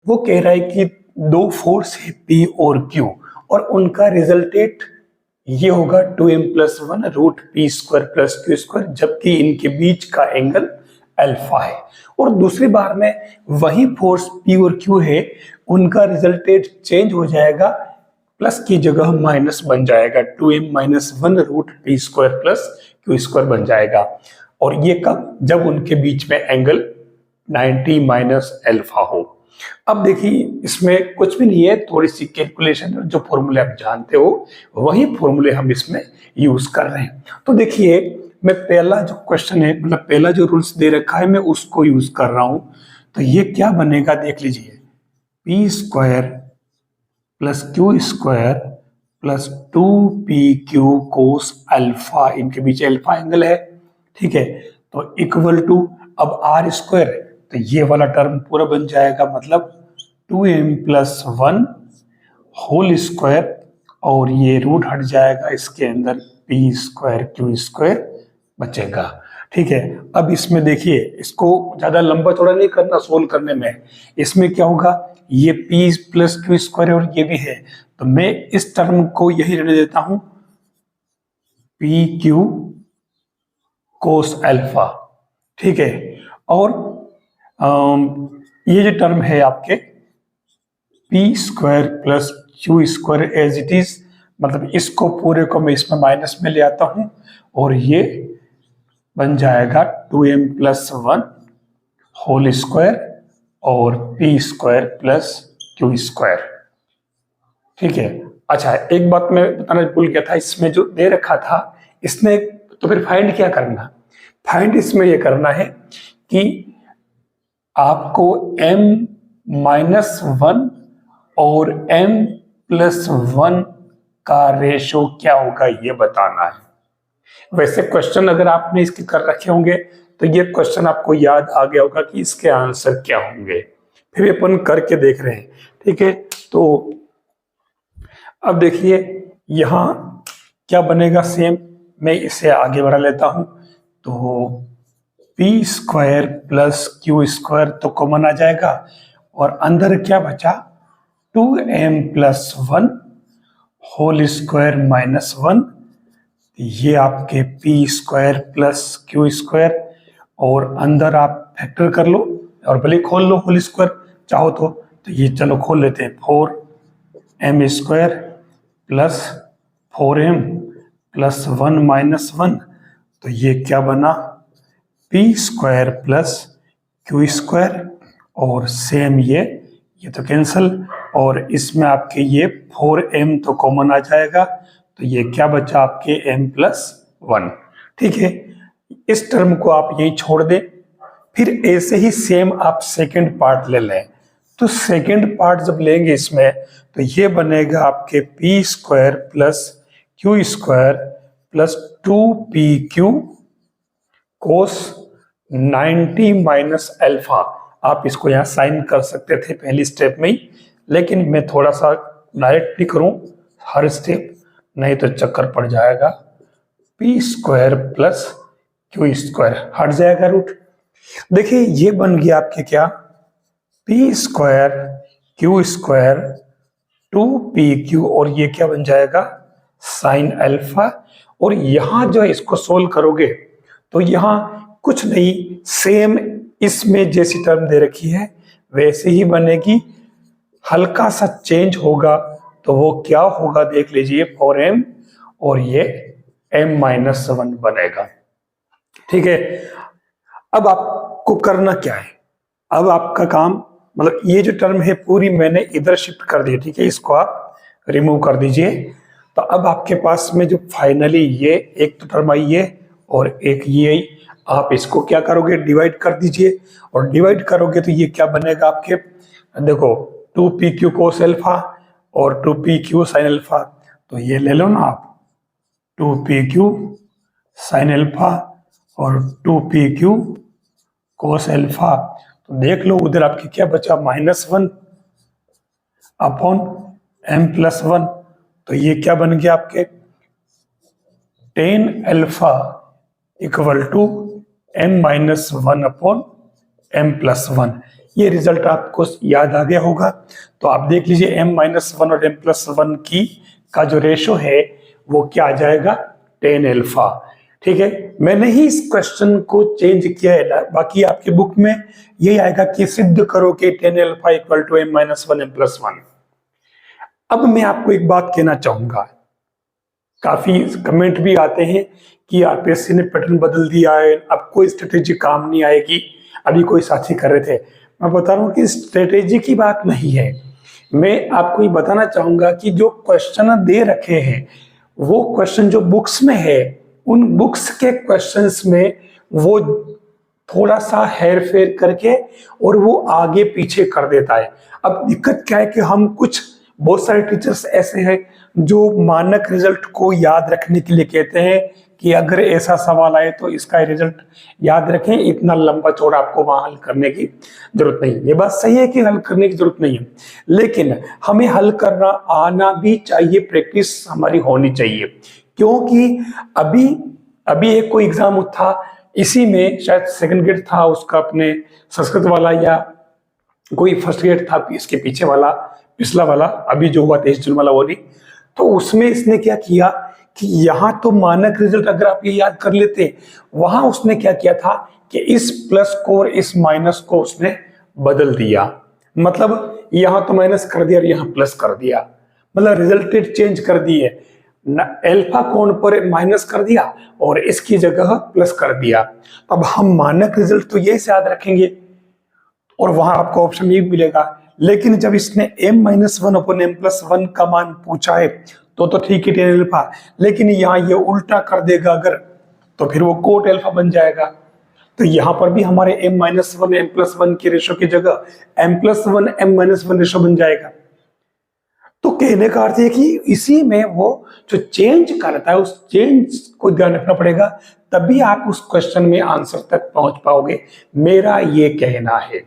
वो कह रहा है कि दो फोर्स है P और Q और उनका रिजल्टेट ये होगा 2m+1 root P square plus Q square, जबकि इनके बीच का एंगल अल्फा है। और दूसरी बार में वही फोर्स P और Q है, उनका रिजल्टेट चेंज हो जाएगा, प्लस की जगह माइनस बन जाएगा, 2m-1 root P square plus Q square बन जाएगा। और ये कब? जब उनके बीच में एंगल 90 माइनस अल्फा हो। अब देखिए इसमें कुछ भी नहीं है, थोड़ी सी कैलकुलेशन, जो फॉर्मूले आप जानते हो वही फॉर्मूले हम इसमें यूज कर रहे हैं। तो देखिए मैं पहला जो क्वेश्चन है, मतलब पहला जो रूल्स दे रखा है, मैं उसको यूज कर रहा हूं। तो ये क्या बनेगा देख लीजिए, P square plus Q square plus 2pq cos alpha, इनके बीच अल्फा एंगल है, ठीक है। तो इक्वल टू, अब आर स्क्वायर, तो ये वाला टर्म पूरा बन जाएगा, मतलब 2m+1 होल स्क्वायर, और ये रूट हट जाएगा, इसके अंदर पी स्क्वायर क्यू स्क्वायर बचेगा, ठीक है। अब इसमें देखिए, इसको ज्यादा लंबा चौड़ा नहीं करना सोल्व करने में। इसमें क्या होगा, ये p प्लस क्यू स्क्वायर और ये भी है, तो मैं इस टर्म को यही रहने देता हूं, पी क्यू कोस अल्फा, ठीक है। और ये जो टर्म है आपके P square plus Q square as it is, मतलब इसको पूरे को मैं इसमें माइनस में ले आता हूं, और ये बन जाएगा 2m+1 होल स्क्वायर और P square plus Q square, ठीक है। अच्छा, एक बात मैं बताना भूल गया था, इसमें जो दे रखा था इसने, तो फिर फाइंड क्या करना, फाइंड इसमें ये करना है कि आपको m-1 और m+1 का रेशो क्या होगा ये बताना है। वैसे क्वेश्चन अगर आपने इसके कर रखे होंगे तो ये क्वेश्चन आपको याद आ गया होगा कि इसके आंसर क्या होंगे, फिर अपन करके देख रहे हैं, ठीक है। तो अब देखिए यहां क्या बनेगा, सेम मैं इसे आगे बढ़ा लेता हूं। तो P square plus Q square तो कॉमन आ जाएगा, और अंदर क्या बचा, 2m+1 होल स्क्वायर -1, ये आपके P square plus Q square, और अंदर आप फैक्टर कर लो और भले खोल लो होल स्क्वायर चाहो तो ये चलो खोल लेते हैं, 4m square plus 4m plus 1 -1, तो ये क्या बना, P square plus Q square, और सेम ये तो कैंसिल, और इसमें आपके ये 4m तो कॉमन आ जाएगा, तो ये क्या बचा आपके m+1, ठीक है। इस टर्म को आप यही छोड़ दें, फिर ऐसे ही सेम आप सेकंड पार्ट ले लें। तो सेकंड पार्ट जब लेंगे इसमें, तो ये बनेगा आपके P square plus Q square plus 2pq कोस 90 माइनस अल्फा। आप इसको यहाँ साइन कर सकते थे पहली स्टेप में ही, लेकिन मैं थोड़ा सा डायरेक्ट ही करूं हर स्टेप, नहीं तो चक्कर पड़ जाएगा। P square plus Q square हट जाएगा रूट, देखिए ये बन गया आपके क्या, P square Q square 2pq, और ये क्या बन जाएगा, साइन अल्फा। और यहां जो इसको सोल्व करोगे तो यहां कुछ नहीं, सेम इसमें जैसी टर्म दे रखी है वैसे ही बनेगी, हल्का सा चेंज होगा, तो वो क्या होगा देख लीजिए, 4m और ये m-1 बनेगा, ठीक है। अब आपको करना क्या है, अब आपका काम, मतलब ये जो टर्म है पूरी मैंने इधर शिफ्ट कर दी, ठीक है, इसको आप रिमूव कर दीजिए। तो अब आपके पास में जो फाइनली ये एक तो टर्म आई है और एक ये आई, आप इसको क्या करोगे, डिवाइड कर दीजिए, और डिवाइड करोगे तो ये क्या बनेगा आपके, देखो 2pq कोस अल्फा और 2pq साइन अल्फा, तो ये ले लो ना आप, 2pq साइन अल्फा और 2pq कोस अल्फा, तो देख लो उधर आपकी क्या बचा, -1 अपॉन m+1, तो ये क्या बन गया आपके, tan alpha equal to m-1 upon m+1, ये रिजल्ट आपको याद आ गया होगा। तो आप देख लीजिए m-1 और m+1 की का जो रेशो है वो क्या आ जाएगा, tan अल्फा। ठीक है, मैंने ही इस क्वेश्चन को चेंज किया है, बाकी आपके बुक में यही आएगा कि सिद्ध करो कि tan alpha equal to m-1 m+1। अब मैं आपको एक बात कहना चाहूंगा, काफी कमेंट भी आते हैं कि आरपीएससी ने पैटर्न बदल दिया है, अब कोई स्ट्रेटेजी काम नहीं आएगी। अभी कोई साथी कर रहे थे, मैं बता रहा हूं कि स्ट्रेटेजी की बात नहीं है। मैं आपको ये बताना चाहूंगा कि जो क्वेश्चन दे रखे हैं वो क्वेश्चन जो बुक्स में है, उन बुक्स के क्वेश्चंस में वो थोड़ा सा हेर फेर करके और वो आगे पीछे कर देता है। अब दिक्कत क्या है कि हम कुछ बहुत सारे टीचर्स ऐसे हैं जो मानक रिजल्ट को याद रखने के लिए कहते हैं कि अगर ऐसा सवाल आए तो इसका रिजल्ट याद रखें, इतना लंबा चौड़ा आपको वहां हल करने की जरूरत नहीं। ये बात सही है कि हल करने की जरूरत नहीं है, लेकिन हमें हल करना आना भी चाहिए, प्रैक्टिस हमारी होनी चाहिए। क्योंकि अभी अभी एक कोई एग्जाम था, इसी में शायद सेकंड ग्रेड था उसका, अपने संस्कृत वाला, या कोई फर्स्ट ग्रेड था इसके पीछे वाला, पिछला वाला, अभी जो हुआ 23 जून वाला वो नहीं। तो उसमें इसने क्या किया कि यहाँ तो मानक रिजल्ट अगर आप ये याद कर लेते, वहां उसने क्या किया था कि इस प्लस को और इस माइनस को उसने बदल दिया। मतलब यहां तो माइनस कर दिया और यहां प्लस कर दिया, मतलब रिजल्टेड चेंज कर दिए। अल्फा कोण पर माइनस कर दिया और इसकी जगह प्लस कर दिया। अब हम मानक रिजल्ट तो यही से याद रखेंगे और वहां आपको ऑप्शन ये मिलेगा। लेकिन जब इसने m-1 अपॉन m+1 का मान पूछा है तो ठीक है tan अल्फा, लेकिन यहाँ ये उल्टा कर देगा अगर, तो फिर वो कोट अल्फा बन जाएगा। तो यहाँ पर भी हमारे m-1 m+1 की रेशो की जगह m+1 m-1 रेशो बन जाएगा। तो कहने का अर्थ है कि इसी में वो जो चेंज करता है उस चेंज को ध्यान रखना पड़ेगा, तभी आप उस क्वेश्चन में आंसर तक पहुंच पाओगे, मेरा ये कहना है।